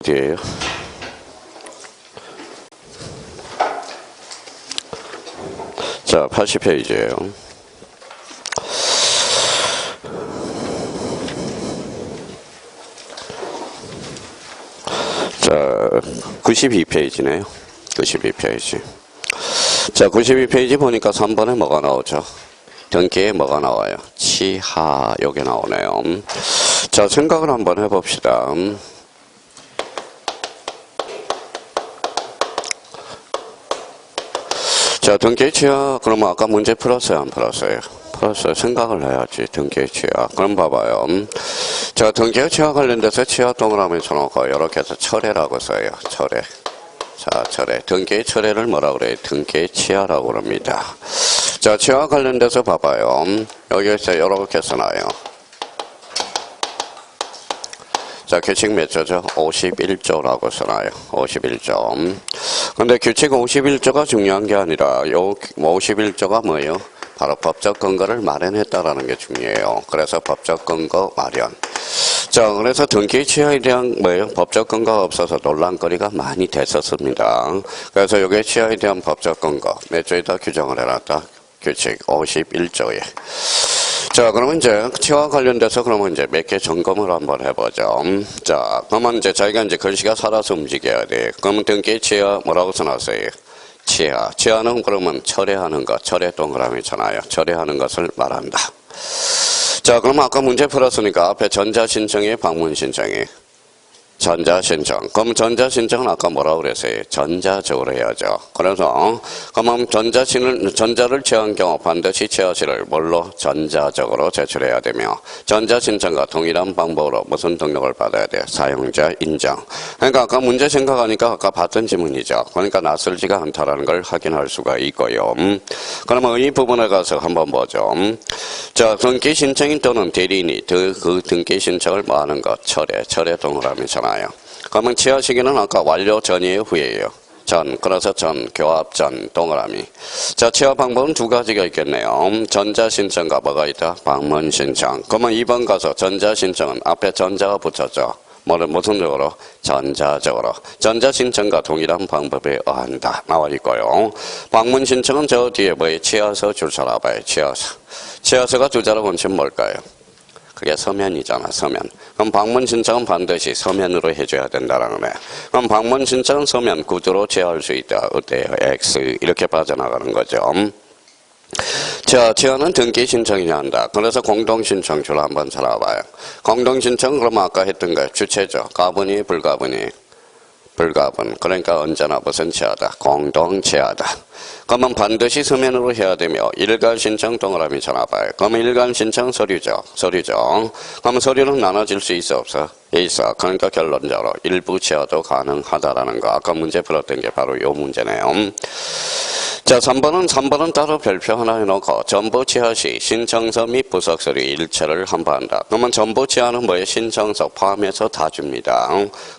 뒤에요. 자, 80페이지예요. 자, 92페이지네요. 92페이지. 자, 92페이지 보니까 3번에 뭐가 나오죠? 등기에 뭐가 나와요? 치하, 요게 나오네요. 자, 생각을 한번 해봅시다. 자, 등기의 치하, 그러면 아까 문제 풀었어요? 안 풀었어요? 풀었어요. 생각을 해야지, 등기의 치하. 그럼 봐봐요. 자, 등기의 치하 관련돼서 치하 동그라미 쳐놓고, 이렇게 해서 철회라고 써요. 철회. 자, 철회. 등기의 철회를 뭐라고 그래요? 등기의 치하라고 그럽니다. 자, 치하 관련돼서 봐봐요. 여기에서 이렇게 써놔요. 자, 규칙 몇 조죠? 51조라고 써놔요. 51조. 근데 규칙 51조가 중요한 게 아니라, 요 51조가 뭐예요? 바로 법적 근거를 마련했다라는 게 중요해요. 그래서 법적 근거 마련. 자, 그래서 등기 치하에 대한 뭐예요? 법적 근거가 없어서 논란거리가 많이 됐었습니다. 그래서 요게 치하에 대한 법적 근거 몇 조에다 규정을 해놨다? 규칙 51조에. 자, 그러면 이제 치와 관련돼서 그러면 이제 몇 개 점검을 한번 해보죠. 자, 그러면 이제 자기가 이제 글씨가 살아서 움직여야 돼. 그러면 등기 치하 뭐라고 써놨어요? 치하. 치하는 그러면 철회하는 것, 철회 동그라미잖아요. 철회하는 것을 말한다. 자, 그럼 아까 문제 풀었으니까 앞에 전자신청에 방문신청에 전자신청. 그럼 전자신청은 아까 뭐라고 그랬어요? 전자적으로 해야죠. 그래서, 그러면 전자를 취한 경우 반드시 취하시를 뭘로? 전자적으로 제출해야 되며, 전자신청과 동일한 방법으로 무슨 등록을 받아야 돼요? 사용자 인정. 그러니까 아까 문제 생각하니까 아까 봤던 지문이죠. 그러니까 낯설지가 않다라는 걸 확인할 수가 있고요. 그러면 이 부분에 가서 한번 보죠. 자, 등기 신청인 또는 대리인이 그 등기 신청을 뭐 하는 것? 철회 동그라미잖아요. 그러면 취하 시기는 아까 완료 전이에요, 후에요? 전, 그래서 전, 교합 전, 동그라미. 자, 취하 방법은 두 가지가 있겠네요. 전자신청과 뭐가 있다? 방문신청. 그러면 2번 가서 전자신청은 앞에 전자가 붙였죠. 무슨 적으로? 전자적으로. 전자신청과 동일한 방법에 의한다. 나와 있고요. 방문신청은 저 뒤에 뭐예요? 취하서 줄 서라봐요. 취하서. 취하서가 주자로 본치면 뭘까요? 그게 서면이잖아, 서면. 그럼 방문 신청은 반드시 서면으로 해줘야 된다라는 거네. 그럼 방문 신청은 서면 구두로 제어할 수 있다. 어때요? X. 이렇게 빠져나가는 거죠. 자, 제어는 등기 신청이냐 한다. 그래서 공동신청줄 한번 찾아봐요. 공동신청, 그러면 아까 했던 거예요. 주체죠. 가분이, 불가분이. 불가분. 그러니까 언제나 무슨 치하다? 공동치하다. 그러면 반드시 서면으로 해야 되며 일괄 신청 동그라미 전화봐요. 그러면 일괄 신청 서류죠. 서류죠. 그러면 서류는 나눠질 수 있어 없어? 있어. 그러니까 결론적으로 일부 치하도 가능하다라는 거. 아까 문제 풀었던 게 바로 요 문제네요. 자, 3번은 따로 별표 하나 해놓고 전부 치하 시 신청서 및 부속서류 일체를 환부한다. 그러면 전부 치하는 뭐예요? 신청서 포함해서 다 줍니다.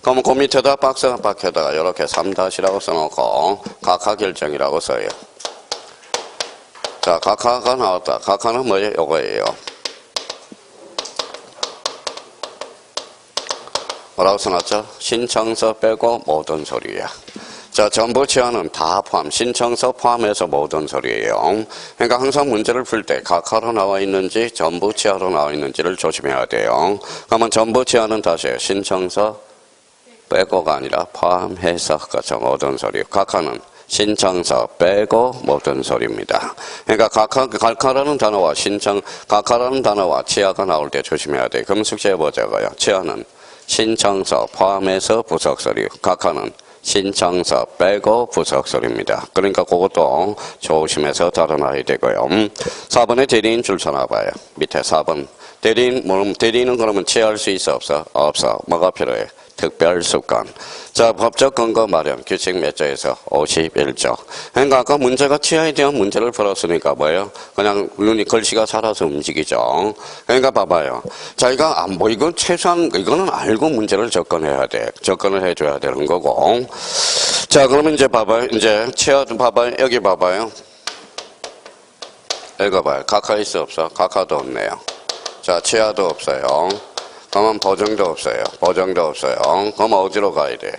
그러면 그 밑에다 박스 밖에다가 이렇게 3-라고 써놓고 각하 결정이라고 써요. 자, 각하가 나왔다. 각하는 뭐예요? 요거예요. 뭐라고 써놨죠? 신청서 빼고 모든 서류야. 자, 전부 치하는 다 포함, 신청서 포함해서 모든 서류예요. 그러니까 항상 문제를 풀 때 각하로 나와 있는지 전부 치하로 나와 있는지를 조심해야 돼요. 그러면 전부 치하는 다시 신청서 빼고가 아니라 포함해서 그렇죠. 모든 서류. 각하는 신청서 빼고 모든 서류입니다. 그러니까 각하라는 단어와 각하라는 단어와 치하가 나올 때 조심해야 돼요. 그럼 숙제해보자고요. 치하는 신청서 포함해서 부속서류, 각하는 신청서 빼고 부속서류입니다. 그러니까 그것도 조심해서 다뤄놔야 되고요. 4번에 대리인 줄 서놔봐요. 밑에 4번. 대리인은 그러면 취할 수 있어 없어? 없어. 뭐가 필요해? 특별수건. 자, 법적 근거 마련. 규칙 몇 조에서? 51조. 그러니까 아까 문제가 치하에 대한 문제를 풀었으니까 뭐예요? 그냥 눈이 글씨가 살아서 움직이죠. 그러니까 봐봐요. 자기가 뭐 이건 최소한 이거는 알고 문제를 접근해야 돼. 접근을 해줘야 되는 거고. 자, 그러면 이제 봐봐요. 이제 치하도 봐봐요. 여기 봐봐요. 읽어봐요. 각하 있어 없어? 각하도 없네요. 자, 치하도 없어요. 그러면 보정도 없어요. 보정도 없어요. 그럼 어디로 가야 돼?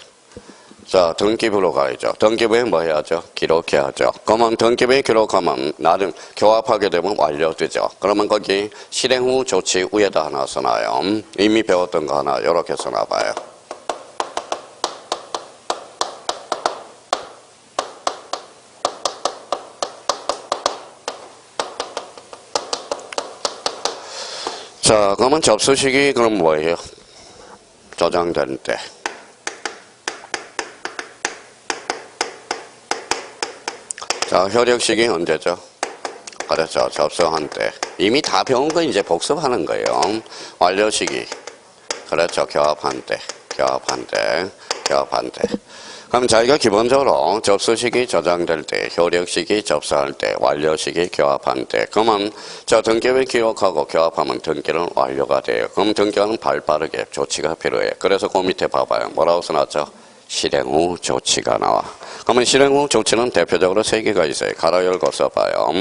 자, 등기부로 가야죠. 등기부에 뭐 해야죠? 기록해야죠. 그러면 등기부에 기록하면 나름 교합하게 되면 완료되죠. 그러면 거기 실행 후 조치 위에다 하나 써놔요. 이미 배웠던 거 하나 이렇게 써놔봐요. 자, 그러면 접수식이 그럼 뭐예요? 저장될 때. 자, 효력식이 언제죠? 그렇죠. 접수한 때. 이미 다 배운 거 이제 복습하는 거예요. 완료식이. 그렇죠. 교합한 때. 교합한 때. 교합한 때. 그럼 자기가 기본적으로 접수식이 저장될 때, 효력식이 접수할 때, 완료식이 교합한 때. 그러면 저 등기를 기록하고 교합하면 등기는 완료가 돼요. 그럼 등기는 발빠르게 조치가 필요해. 그래서 그 밑에 봐봐요. 뭐라고 써놨죠? 실행 후 조치가 나와. 그러면 실행 후 조치는 대표적으로 3개가 있어요. 가로 열고 써봐요.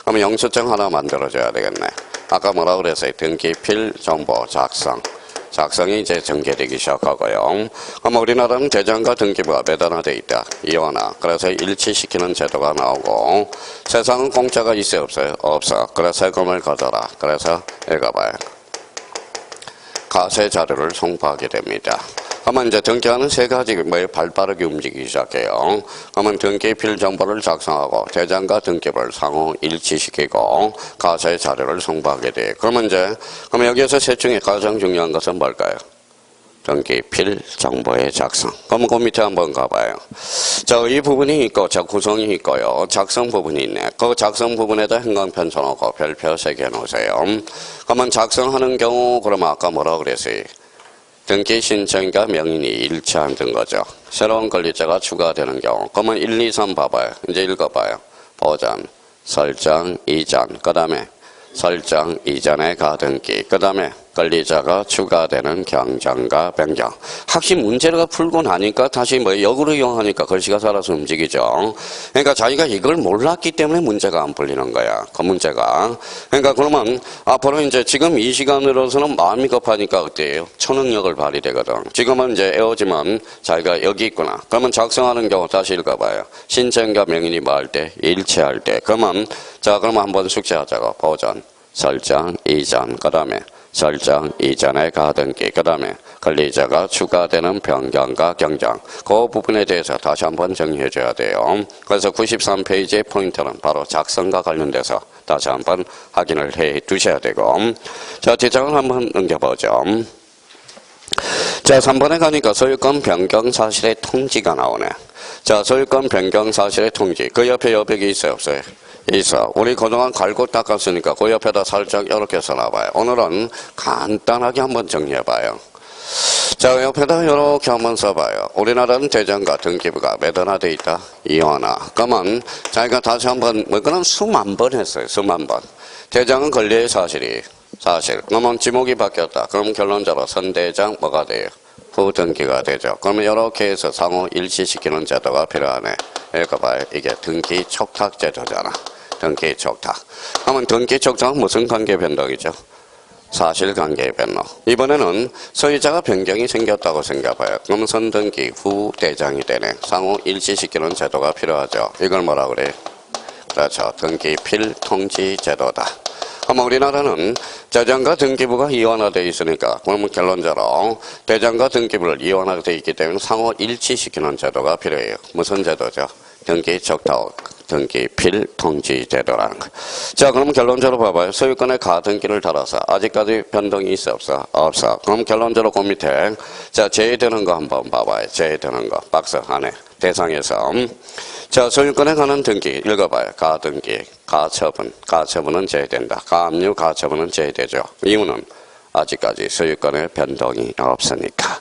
그러면 영수증 하나 만들어줘야 되겠네. 아까 뭐라고 그랬어요? 등기필 정보 작성. 작성이 이제 전개되기 시작하고요. 그럼 우리나라는 대장과 등기부가 매단화되어 있다. 이원화. 그래서 일치시키는 제도가 나오고 세상은 공짜가 있어요? 없어요? 없어. 그래서 세금을 걷어라. 그래서 읽어봐요. 가세 자료를 송부하게 됩니다. 그러면 이제 등기하는 3가지 뭐에 발빠르게 움직이기 시작해요. 그러면 등기필 정보를 작성하고 대장과 등기부를 상호 일치시키고 가세 자료를 송부하게 돼요. 그러면 그러면 여기에서 셋 중에 가장 중요한 것은 뭘까요? 등기필 정보의 작성. 그러면 그 밑에 한번 가봐요. 자, 이 부분이 있고, 자, 구성이 있고요. 작성 부분이 있네. 그 작성 부분에다 행강편 써놓고 별표 3개 놓으세요. 그러면 작성하는 경우, 그러면 아까 뭐라고 그랬어요? 등기 신청과 명인이 일치하는 거죠. 새로운 권리자가 추가되는 경우. 그러면 1, 2, 3 봐봐요. 이제 읽어봐요. 보전, 설정, 이전, 그 다음에 설정 이전의 가등기, 그 다음에 권리자가 추가되는 경정과 변경. 학시 문제를 풀고 나니까 다시 뭐 역으로 이용하니까 글씨가 살아서 움직이죠. 그러니까 자기가 이걸 몰랐기 때문에 문제가 안 풀리는 거야. 그 문제가. 그러니까 그러면 앞으로 이제 지금 이 시간으로서는 마음이 급하니까 어때요? 초능력을 발휘되거든. 지금은 이제 애오지만 자기가 여기 있구나. 그러면 작성하는 경우 다시 읽어봐요. 신청과 명인이 뭐 할 때? 일치할 때. 그러면 자, 그러면 한번 숙제하자고. 보전, 설정, 이전, 그 다음에 설정 이전의 가등기, 그 다음에 권리자가 추가되는 변경과 경정. 그 부분에 대해서 다시 한번 정리해 줘야 돼요. 그래서 93페이지의 포인트는 바로 작성과 관련돼서 다시 한번 확인을 해 두셔야 되고. 자, 뒷장을 한번 넘겨보죠. 자, 3번에 가니까 소유권 변경 사실의 통지가 나오네. 자, 소유권 변경 사실의 통지. 그 옆에 여백이 있어요, 없어요? 있어. 우리 그동안 갈고 닦았으니까 그 옆에다 살짝 이렇게 써놔봐요. 오늘은 간단하게 한번 정리해봐요. 자, 옆에다 이렇게 한번 써봐요. 우리나라는 대장과 등기부가 매단화되어 있다. 이원화. 그러면 자기가 다시 한번 뭐 그런 수만 번 했어요. 수만 번. 대장은 권리의 사실. 그러면 지목이 바뀌었다. 그럼 결론적으로 선대장 뭐가 돼요? 후등기가 되죠. 그러면 이렇게 해서 상호 일치시키는 제도가 필요하네. 읽어봐요. 이게 등기 촉탁 제도잖아. 등기 촉탁. 그러면 등기 촉탁은 무슨 관계 변동이죠? 사실관계 변동. 이번에는 소유자가 변경이 생겼다고 생각해봐요. 그럼 선등기 후 대장이 되네. 상호 일치시키는 제도가 필요하죠. 이걸 뭐라 그래요? 그렇죠. 등기필 통지 제도다. 그럼 우리나라는 대장과 등기부가 이원화되어 있으니까 그러면 결론적으로 대장과 등기부를 이원화되어 있기 때문에 상호 일치시키는 제도가 필요해요. 무슨 제도죠? 등기 촉탁, 등기필 통지 제도라는 거. 자, 그럼 결론적으로 봐봐요. 소유권의 가등기를 달아서 아직까지 변동이 있어 없어? 없어. 그럼 결론적으로 그 밑에 자, 제외되는 거 한번 봐봐요. 제외되는 거 박스 안에 대상에서 자, 소유권에 관한 등기 읽어봐요. 가등기, 가처분, 가처분은 제외된다. 가압류, 가처분은 제외되죠. 이유는 아직까지 소유권의 변동이 없으니까.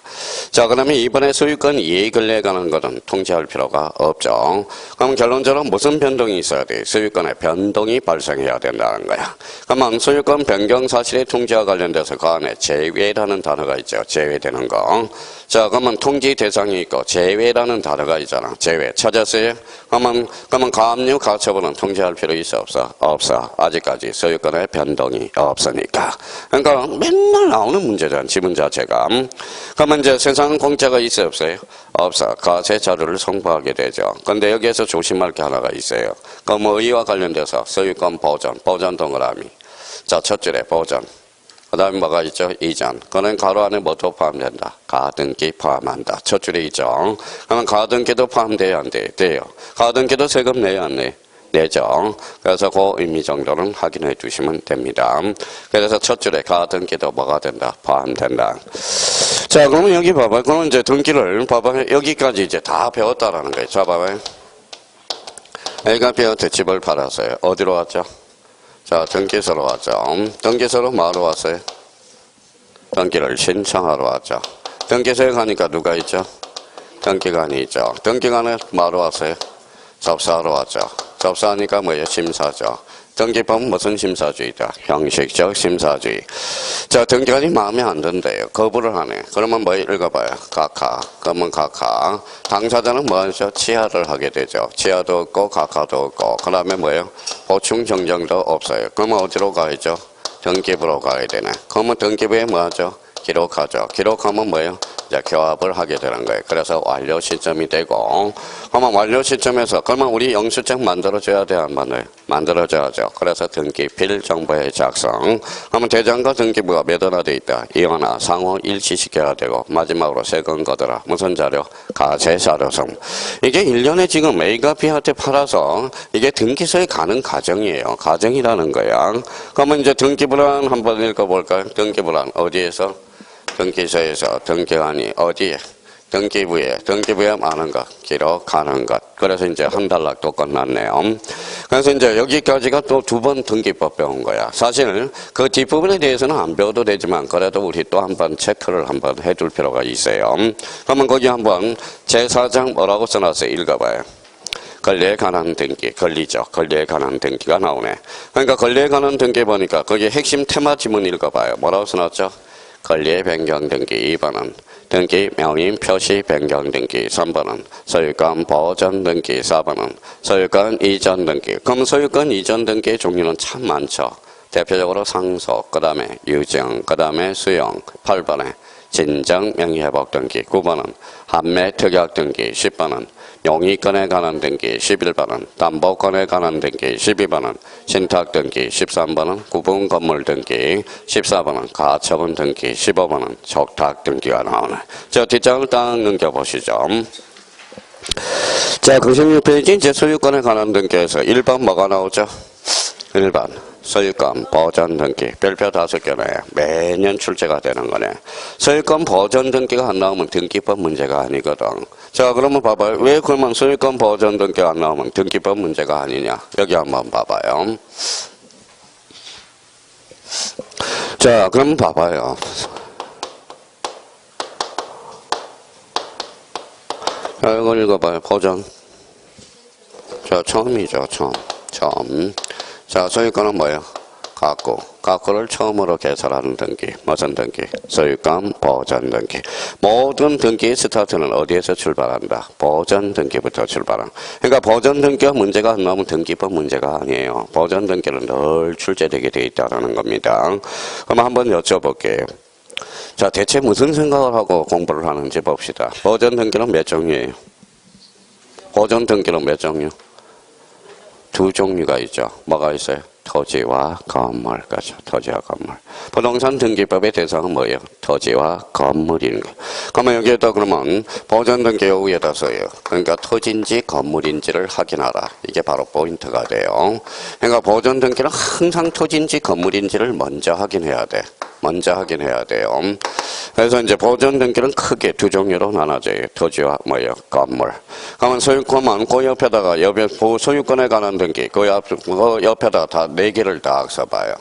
자, 그러면 이번에 소유권 이해권리에 관한 것은 통지할 필요가 없죠. 그럼 결론적으로 무슨 변동이 있어야 돼? 소유권의 변동이 발생해야 된다는 거야. 그러면 소유권 변경 사실의 통지와 관련돼서 그 안에 제외라는 단어가 있죠. 제외되는 거. 자, 그러면 통지 대상이 있고 제외라는 단어가 있잖아. 제외. 찾았어요? 그러면 가압류, 가처분은 통지할 필요 있어 없어? 없어. 아직까지 소유권의 변동이 없으니까. 그러니까 맨날 나오는 문제잖아. 지문 자체가. 그러면 이제 세상 공짜가 있어 없어요? 없어. 과세 자료를 송부하게 되죠. 근데 여기에서 조심할 게 하나가 있어요. 그럼 이와 관련돼서 소유권 보전 동그라미. 자, 첫 줄에 보전. 그 다음에 뭐가 있죠? 이전. 그는 가로 안에 뭐도 포함된다. 가등기 포함한다. 첫 줄에 있죠. 그러면 가등기도 포함돼야 안 돼? 돼요. 가등기도 세금 내야 안 내? 내죠. 그래서 그 의미 정도는 확인해 주시면 됩니다. 그래서 첫 줄에 가등기도 뭐가 된다? 포함된다. 자, 그러면 여기 봐봐요. 그럼 이제 등기를 봐봐요. 여기까지 이제 다 배웠다라는 거예요. 자, 봐봐요. A가 B한테 집을 팔았어요. 어디로 왔죠? 자, 등기소로 왔죠. 등기소로 뭐하러 왔어요? 등기를 신청하러 왔죠. 등기소에 가니까 누가 있죠? 등기관이 있죠. 등기관에 뭐하러 왔어요? 접수하러 왔죠. 접수하니까 뭐예요? 심사죠. 등기법은 무슨 심사주의다? 형식적 심사주의. 자, 등기관이 마음에 안 든대요. 거부를 하네. 그러면 뭐 읽어봐요? 각하. 그러면 각하. 당사자는 뭐 하죠? 취하를 하게 되죠. 취하도 없고 각하도 없고. 그 다음에 뭐예요? 보충 정정도 없어요. 그러면 어디로 가야죠? 등기부로 가야 되네. 그러면 등기부에 뭐 하죠? 기록하죠. 기록하면 뭐예요? 이제 교합을 하게 되는 거예요. 그래서 완료 시점이 되고, 그러면 완료 시점에서, 그러면 우리 영수증 만들어줘야 돼, 안 만들어요? 만들어줘야죠. 그래서 등기필 정보의 작성. 그러면 대장과 등기부가 몇 원화 돼 있다? 이원화 상호 일치시켜야 되고, 마지막으로 세금 거더라. 무슨 자료? 가세 자료성. 이게 1년에 지금 A가 B한테 팔아서 이게 등기소에 가는 과정이에요. 과정이라는 거야. 그러면 이제 등기부란 한번 읽어볼까요? 등기부란 어디에서? 등기소에서 등기관이 어디에? 등기부에 많은 것, 기록하는 것. 그래서 이제 한 단락도 끝났네요. 그래서 이제 여기까지가 또 두 번 등기법 배운 거야. 사실 그 뒷부분에 대해서는 안 배워도 되지만 그래도 우리 또 한번 체크를 한번 해둘 필요가 있어요. 그러면 거기 한번 제4장 뭐라고 써놨어요? 읽어봐요. 권리에 관한 등기, 권리죠. 권리에 관한 등기가 나오네. 그러니까 권리에 관한 등기 보니까 거기 핵심 테마 지문 읽어봐요. 뭐라고 써놨죠? 권리의 변경 등기 2번은 등기 명의 표시 변경 등기 3번은 소유권 보전 등기 4번은 소유권 이전 등기. 그럼 소유권 이전 등기의 종류는 참 많죠. 대표적으로 상속, 그 다음에 유증, 그 다음에 수용 8번에 진정 명의회복 등기 9번은 판매 특약 등기 10번은 용의권에 관한 등기 11번은 담보권에 관한 등기 12번은 신탁 등기 13번은 구분 건물 등기 14번은 가처분 등기 15번은 족탁 등기가 나오네. 자, 뒷장을 딱 넘겨보시죠. 자, 96페이지 이제 소유권에 관한 등기에서 1번 뭐가 나오죠? 1번 소유권 보전 등기 별표 5개네. 매년 출제가 되는 거네. 소유권 보전 등기가 안 나오면 등기법 문제가 아니거든. 자, 그러면 봐봐요. 왜 그러면 소유권 보전 등기가 안 나오면 등기법 문제가 아니냐? 여기 한번 봐봐요. 자, 그럼 봐봐요. 자, 이걸 읽어봐요. 보전. 자, 처음이죠. 처음. 자, 소유권은 뭐예요? 가구를 처음으로 개설하는 등기. 무슨 등기? 소유권 보전 등기. 모든 등기의 스타트는 어디에서 출발한다? 보전 등기부터 출발한. 그러니까 보전 등기가 문제가 안 나오면 등기법 문제가 아니에요. 보전 등기는 늘 출제되게 돼 있다는 겁니다. 그럼 한번 여쭤볼게요. 자, 대체 무슨 생각을 하고 공부를 하는지 봅시다. 보전 등기는 몇 종류예요? 보전 등기는 몇 종류? 두 종류가 있죠. 뭐가 있어요? 토지와 건물. 그렇죠. 토지와 건물. 부동산 등기법의 대상은 뭐예요? 토지와 건물인 거. 그러면 여기에다 그러면 보전 등기 여기에다 써요. 그러니까 토지인지 건물인지를 확인하라. 이게 바로 포인트가 돼요. 그러니까 보전 등기는 항상 토지인지 건물인지를 먼저 확인해야 돼. 먼저 확인해야 돼요. 그래서 이제 보전 등기는 크게 두 종류로 나눠져요. 토지와 뭐예요? 건물. 그러면 소유권만 그 옆에다가 소유권에 관한 등기 그 옆에다가 다 4개를 딱 써봐요.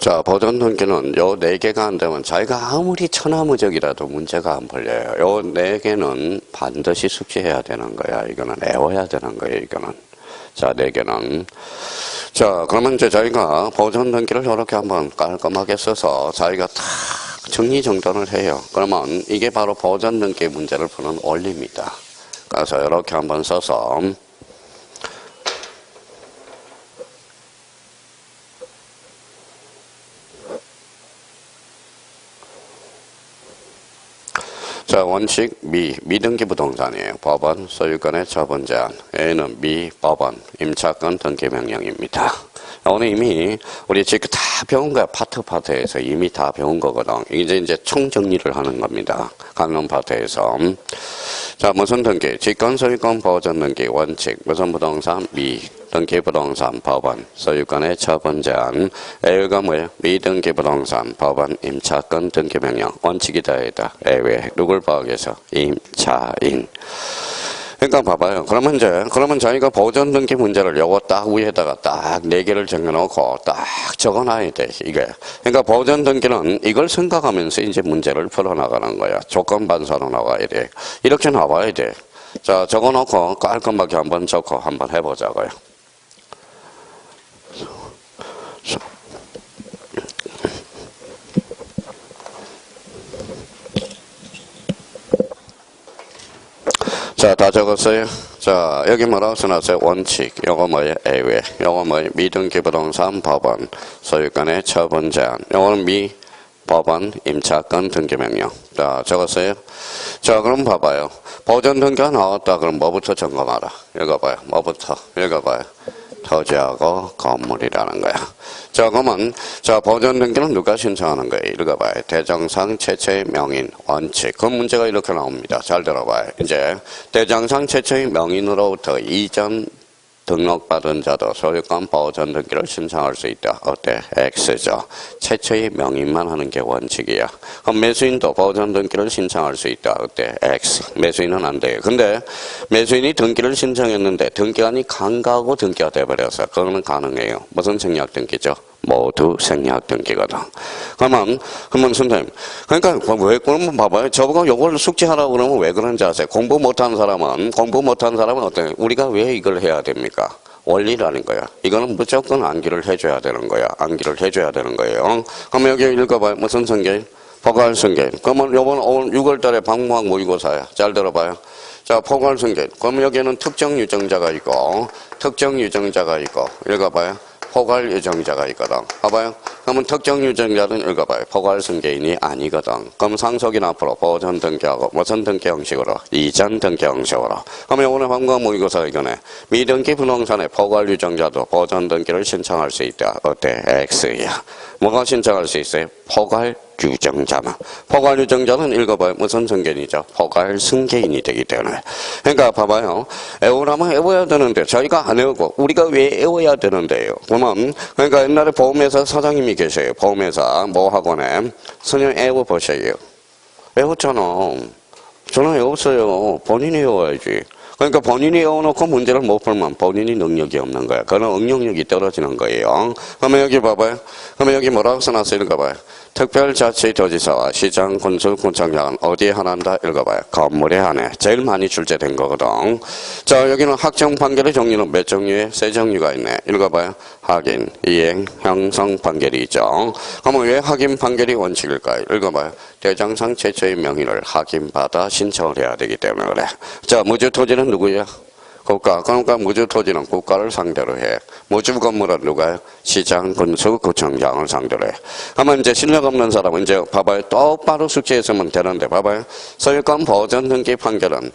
자, 보존 등기는 요 4개가 안 되면 자기가 아무리 천하무적이라도 문제가 안 풀려요. 요 4개는 반드시 숙지해야 되는 거야. 이거는 외워야 되는 거예요. 이거는. 자, 4개는. 자, 그러면 이제 저희가 보존 등기를 이렇게 한번 깔끔하게 써서 자기가 다 정리정돈을 해요. 그러면 이게 바로 보존 등기 문제를 푸는 원리입니다. 그래서 이렇게 한번 써서 자, 원칙 미등기 부동산이에요. 법원 소유권의 처분 제한. A는 미법원 임차권 등기 명령입니다. 오늘 이미 우리 지금 다 배운 거야. 파트에서 이미 다 배운 거거든. 이제 총정리를 하는 겁니다. 강론 파트에서. 자, 무슨 등기? 직권 소유권 보존 등기 원칙. 무슨 부동산? 등기 부동산 법원 소유권의 처분 제한. A가 뭐예요? 미등기 부동산 법원 임차권 등기 명령. 원칙이 다이다. A 누굴 파악해서? 임차인. 그러니까 봐봐요. 그러면 저희가 보존 등기 문제를 요거 딱 위에다가 딱 4개를 정해놓고 딱 적어놔야 돼, 이게. 그러니까 보존 등기는 이걸 생각하면서 이제 문제를 풀어나가는 거야. 조건 반사로 나와야 돼. 이렇게 나와야 돼. 자, 적어놓고 깔끔하게 한번 적고 한번 해보자고요. 자, 다 적었어요? 자, 여기 뭐라고 써놨어요? 원칙. 요거 뭐예요? A외. 요거 뭐예요? 미등기 부동산 법원. 소유권의 처분 제한. 요거는 법원 임차권 등기명령. 자, 적었어요? 자, 그럼 봐봐요. 보존 등기가 나왔다. 그럼 뭐부터 점검하라? 읽어봐요. 뭐부터? 읽어봐요. 토지하고 건물이라는 거야. 자, 그러면, 자, 보존 등기는 누가 신청하는 거예요? 읽어봐요. 대장상 최초의 명인, 원칙. 그 문제가 이렇게 나옵니다. 잘 들어봐요. 이제, 대장상 최초의 명인으로부터 이전 등록받은 자도 소유권 보존 등기를 신청할 수 있다. 어때? X죠. 최초의 명인만 하는 게 원칙이야. 그럼 매수인도 보존 등기를 신청할 수 있다. 어때? X. 매수인은 안 돼요. 근데 매수인이 등기를 신청했는데 등기관이 강가하고 등기가 돼버려서 그거는 가능해요. 무슨 생략 등기죠? 모두 생략 등기거든. 그러면 선생님, 그러니까 왜 그러면 봐봐요. 저보고 요걸 숙지하라고 그러면 왜 그런지 아세요? 공부 못한 사람은 어때? 우리가 왜 이걸 해야 됩니까? 원리라는 거야. 이거는 무조건 암기를 해줘야 되는 거야. 암기를 해줘야 되는 거예요. 그러면 여기 읽어봐요. 무슨 성경? 포괄성경. 그러면 요번 6월달에 방문학 모의고사야. 잘 들어봐요. 자, 포괄성경. 그러면 여기는 특정 유정자가 있고 읽어봐요. 포괄 유정자가 있거든. 봐봐요. 그러면 특정 유정자는 읽어봐요. 포괄 승계인이 아니거든. 그럼 상속인 앞으로 보존 등기하고 무슨 등기 형식으로? 이전 등기 형식으로. 그러면 오늘 방과 모의고사 이거네. 미등기 부동산의 포괄 유정자도 보존 등기를 신청할 수 있다. 어때? X야. 뭐가 신청할 수 있어요? 포괄 유정자만. 포괄 유정자는 읽어봐요. 무슨 승계인이죠? 포괄 승계인이 되기 때문에. 그러니까 봐봐요. 애우라면 애워야 되는데 저희가 안 애우고 우리가 왜 애워야 되는데요? 그러니까 옛날에 보험회사 사장님이 계셔요. 보험회사 학원에 선생님 애워보세요. 애웠잖아. 저는 애웠어요. 본인이 애워야지. 그러니까 본인이 애워놓고 문제를 못 풀면 본인이 능력이 없는 거야. 그런 응용력이 떨어지는 거예요. 그러면 여기 봐봐요. 그러면 여기 뭐라고 써놨어요? 읽어봐요. 특별자치도지사와 시장, 군수, 군청장은 어디에 한한다? 읽어봐요. 건물에 한해. 제일 많이 출제된 거거든. 자, 여기는 확정 판결의 종류는 몇 종류에? 세 종류가 있네. 읽어봐요. 확인, 이행, 형성 판결이 있죠. 그러면 왜 확인 판결이 원칙일까요? 읽어봐요. 대장상 최초의 명의를 확인받아 신청을 해야 되기 때문에 그래. 자, 무주토지는 누구야? 국가. 그러니까 무주토지는 국가를 상대로 해. 무주건물은 누가요? 시장, 군수, 구청장을 상대로 해. 그러면 이제 실력 없는 사람은 이제 봐봐요. 똑바로 숙지했으면 되는데 봐봐요. 소유권 보존 등기 판결은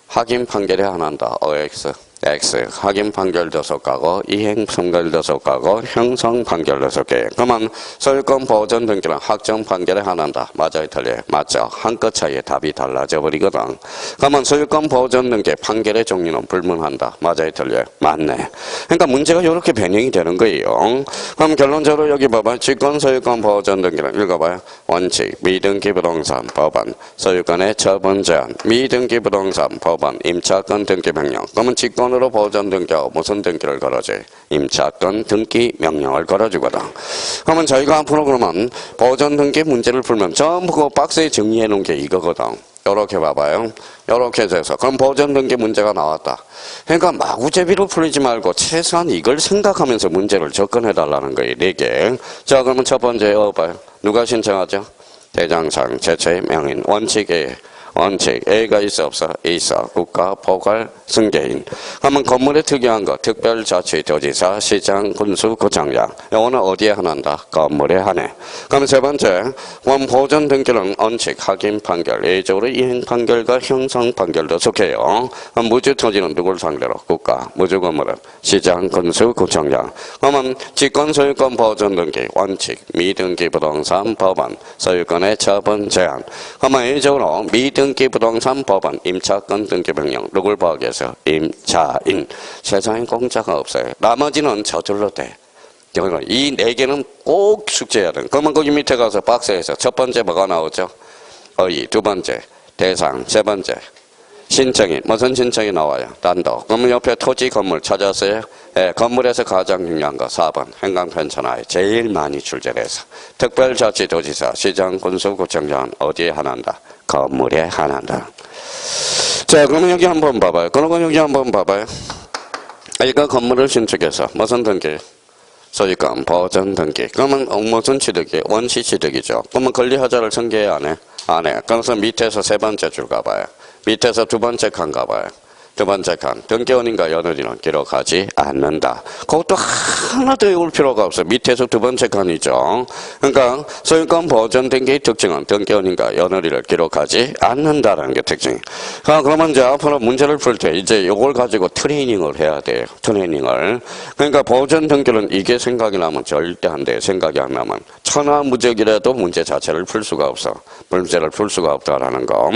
확인 판결이 안 한다. OX. X. 확인 판결 6가고 이행 판결 6가고 형성 판결 6개. 그러면 소유권 보존 등기는 확정 판결에 한한다. 맞아요, 틀려요? 맞죠. 한 끗 차이에 답이 달라져 버리거든. 그러면 소유권 보존 등기 판결의 종류는 불문한다. 맞아요, 틀려요? 맞네. 그러니까 문제가 이렇게 변형이 되는 거예요. 그럼 결론적으로 여기 봐봐요. 직권 소유권 보존 등기는 읽어봐요. 원칙, 미등기 부동산 법원, 소유권의 처분 제한, 미등기 부동산 법원, 임차권 등기 명령. 그러면 직권 임차권으로 보존 등기하고 무슨 등기를 걸어줘? 임차권 등기 명령을 걸어주거든. 그러면 저희가 앞으로 그러면 보존 등기 문제를 풀면 전부 그 박스에 정리해 놓은 게 이거거든. 요렇게 봐봐요. 요렇게 돼서 그럼 보존 등기 문제가 나왔다. 그러니까 마구제비로 풀리지 말고 최소한 이걸 생각하면서 문제를 접근해 달라는 거예요. 4개. 자, 그러면 첫 번째 봐요. 누가 신청하죠? 대장상 제초의 명인 원칙에 원칙 A가 있어 없어? 있어. 국가 포괄 승계인. 그러면 건물에 특이한 거 특별자치 도지사 시장 군수 구청장. 요거는 어디에 한한다? 건물에 한해. 그럼 세 번째 원 보존 등기는 원칙 확인 판결 예외적으로 이행 판결과 형성 판결도 속해요. 그럼 무주 토지는 누굴 상대로? 국가. 무주 건물은 시장 군수 구청장. 그러면 직권 소유권 보존 등기 원칙 미등기 부동산 법원 소유권의 처분 제한. 그러면 예외적으로 미등기 부동산 법원 임차권 등기 명령 누굴 보기 위해서? 임차인. 세상에 공짜가 없어요. 나머지는 저절로 돼. 이 4개는 꼭 숙제해야 돼. 그러면 거기 밑에 가서 박스에서 첫 번째 뭐가 나오죠? 어의. 두 번째 대상. 세 번째 신청이. 무슨 신청이 나와요? 단독. 그러면 옆에 토지 건물 찾았어요? 예, 건물에서 가장 중요한 거 4번 행강편천하에 제일 많이 출제돼서 특별자치도지사 시장 군수구청장 어디에 한한다? 건물에 한한다. 자, 그러면 여기 한번 봐봐요. 그러면 여기 한번 봐봐요. 이거 건물을 신축해서 무슨 등기? 소유권 보존 등기. 그러면 무슨 취득이? 원시 취득이죠. 그러면 권리하자를 승계해 안 해? 안 해. 그래서 밑에서 세 번째 줄 가봐요. 밑에서 두 번째 칸 가봐요. 두 번째 칸 등기원인과 연원인은 기록하지 않는다. 그것도 하나 더 외울 필요가 없어. 밑에서 두 번째 칸이죠. 그러니까 소유권 보존 등기의 특징은 등기원인과 연원인을 기록하지 않는다라는 게 특징. 그러면 이제 앞으로 문제를 풀 때 이제 이걸 가지고 트레이닝을 해야 돼요. 트레이닝을. 그러니까 보존 등기는 이게 생각이 나면 절대 안 돼. 생각이 안 나면 천하무적이라도 문제 자체를 풀 수가 없어. 문제를 풀 수가 없다라는 거.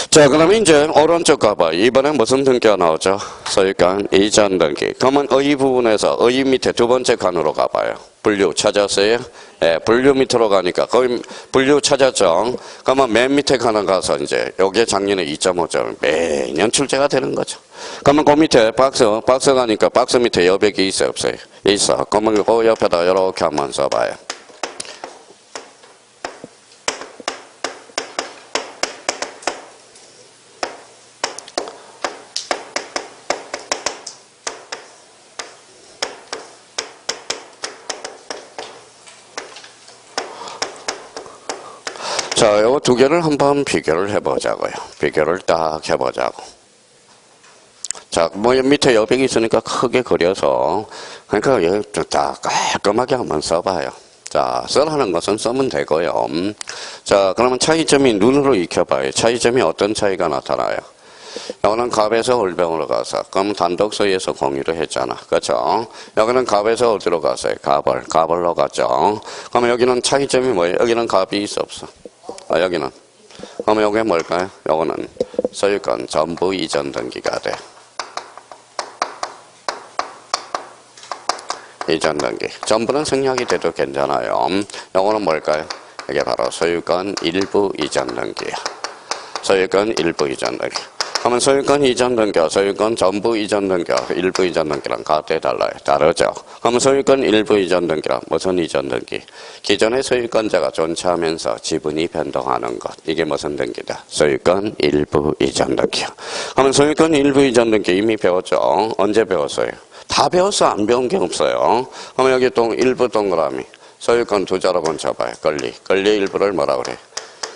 자, 그러면 이제 오른쪽 가봐. 이번에 무슨 등기가 나오죠? 소유권 이전 등기. 그러면 의 부분에서 의 밑에 두 번째 칸으로 가봐요. 분류 찾았어요? 예, 분류 밑으로 가니까 거기 분류 찾았죠? 그러면 맨 밑에 칸에 가서 이제 요게 작년에 2.5점 매년 출제가 되는 거죠. 그러면 그 밑에 박스 가니까 박스 밑에 여백이 있어요? 없어요? 있어. 그러면 그 옆에다 이렇게 한번 써봐요. 자, 요 두 개를 한번 비교를 해보자고요. 비교를 딱 해보자고. 자, 뭐 밑에 여백이 있으니까 크게 그려서 그러니까 여기 딱 깔끔하게 한번 써봐요. 자, 써라는 것은 쓰면 되고요. 자, 그러면 차이점이 눈으로 익혀봐요. 차이점이 어떤 차이가 나타나요? 여기는 갑에서 올병으로 가서 그럼 단독서에서 공유를 했잖아. 그렇죠? 여기는 갑에서 어디로 갔어요? 갑을로 갔죠. 그러면 여기는 차이점이 뭐예요? 여기는 갑이 있어 없어? 여기는. 그러면 여기 뭘까요? 요거는 소유권 전부 이전 등기가 돼. 이전 등기. 전부는 생략이 돼도 괜찮아요. 요거는 뭘까요? 이게 바로 소유권 일부 이전 등기야. 소유권 일부 이전 등기. 그러면 소유권 이전 등기와 소유권 전부 이전 등기와 일부 이전 등기랑 같아 달라요? 다르죠. 그러면 소유권 일부 이전 등기란 무슨 이전 등기? 기존의 소유권자가 존치하면서 지분이 변동하는 것. 이게 무슨 등기다? 소유권 일부 이전 등기야. 그러면 소유권 일부 이전 등기 이미 배웠죠? 언제 배웠어요? 다 배웠어? 안 배운 게 없어요. 그러면 여기 일부 동그라미. 소유권 두 자로 번쳐봐요. 권리 일부를 뭐라 그래?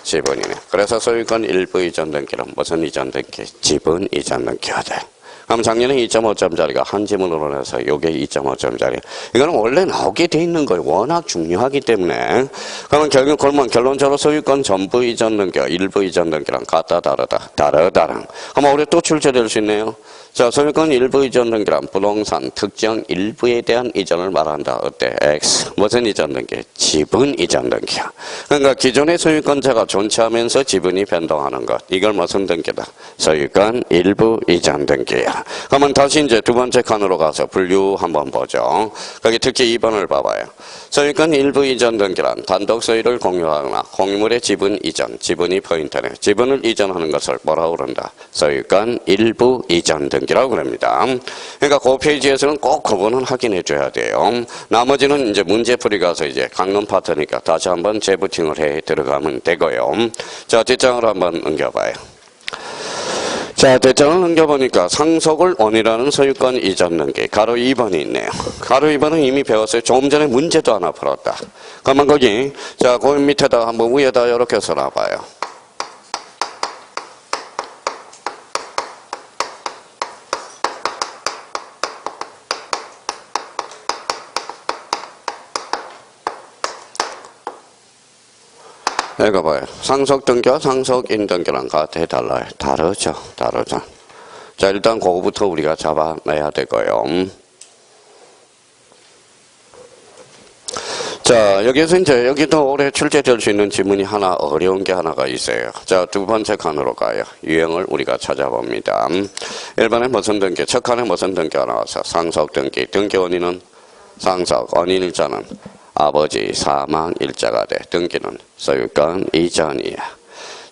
지분이네. 그래서 소유권 일부 이전 등기는 무슨 이전 등기? 지분 이전 등기가 돼. 그럼 작년에 2.5점짜리가 한 지문으로 내서 요게 2.5점짜리. 이거는 원래 나오게 돼 있는 거예요. 워낙 중요하기 때문에. 그러면 결론적으로 소유권 전부 이전 등기와 일부 이전 등기랑 같다 다르다? 다르다랑. 그럼 우리 또 출제될 수 있네요. 자, 소유권 일부 이전 등기란 부동산 특정 일부에 대한 이전을 말한다. 어때? X. 무슨 이전 등기? 지분 이전 등기야. 그러니까 기존의 소유권자가 존치하면서 지분이 변동하는 것. 이걸 무슨 등기다? 소유권 일부 이전 등기야. 그러면 다시 이제 두 번째 칸으로 가서 분류 한번 보죠. 거기 특히 2번을 봐봐요. 소유권 일부 이전 등기란 단독 소유를 공유하거나 공유물의 지분 이전, 지분이 포인트네. 지분을 이전하는 것을 뭐라고 그런다? 소유권 일부 이전 등기라고 그럽니다. 그러니까 그 페이지에서는 꼭 그거는 확인해 줘야 돼요. 나머지는 이제 문제풀이 가서 이제 강론 파트니까 다시 한번 재부팅을 해 들어가면 되고요. 자, 뒷장을 한번 넘겨봐요. 자, 대장을 넘겨보니까 상속을 원이라는 소유권 이전 등기 가로 2번이 있네요. 가로 2번은 이미 배웠어요. 조금 전에 문제도 하나 풀었다. 그러면 거기 자, 그 밑에다 한번 위에다 이렇게 써놔봐요. 읽어봐요. 상속등기와 상속인등기랑 같아 달라요? 다르죠. 다르죠. 자, 일단 그거부터 우리가 잡아내야 되고요. 자, 여기서 이제 여기도 올해 출제될 수 있는 지문이 하나 어려운 게 하나가 있어요. 자, 두 번째 칸으로 가요. 유형을 우리가 찾아봅니다. 1번에 무슨 등기, 첫 칸에 무슨 등기가 나와서 상속등기, 등기 원인은 상속, 원인일자는 아버지 사망일자가 돼. 등기는 소유권 이전이야.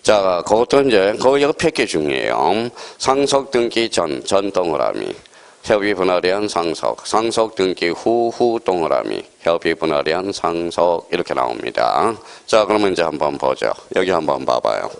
자, 그것도 이제 그 옆에 게 중요해요. 상속 등기 전 동그라미. 협의 분할한 상속. 상속 등기 후 동그라미. 협의 분할한 상속. 이렇게 나옵니다. 자, 그러면 이제 한번 보죠. 여기 한번 봐봐요.